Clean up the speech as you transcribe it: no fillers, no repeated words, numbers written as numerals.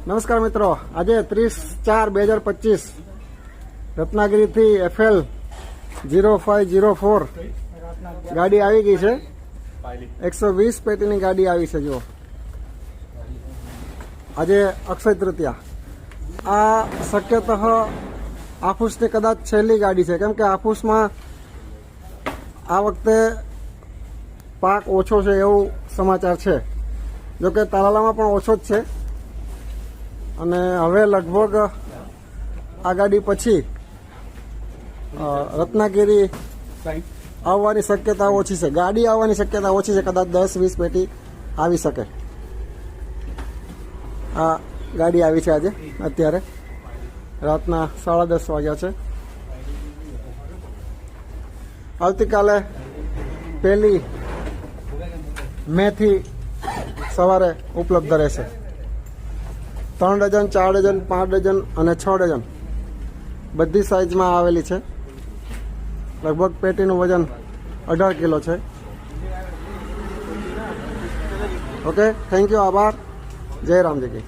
નમસ્કાર મિત્રો, આજે 30/4/2025 રત્નાગીરીથી FL 0504 ગાડી આવી ગઈ છે. 120 પેટીની ગાડી આવી છે. જુઓ, આજે અક્ષય તૃતીયા. આ શક્યતઃ આફૂસની કદાચ છેલ્લી ગાડી છે, કેમ કે આફૂસમાં આ વખતે પાક ઓછો છે એવું સમાચાર છે. જોકે તાલાલામાં પણ ઓછો જ છે અને હવે લગભગ આ ગાડી પછી રત્નાગીરી આવવાની શક્યતા ઓછી છે. ગાડી આવવાની શક્યતા ઓછી છે, કદાચ 10-20 પેટી આવી શકે. આ ગાડી આવી છે આજે, અત્યારે રાતના 10:30 વાગ્યા છે. આવતીકાલે 1 મેથી સવારે ઉપલબ્ધ રહેશે. 3 ડઝન, 4 ડઝન, 5 ડઝન અને 6 ડઝન બધી સાઇઝમાં આવેલી છે. લગભગ પેટીનું વજન 18 કિલો છે. ઓકે, થેન્ક યુ, આભાર. જય રામજી કી.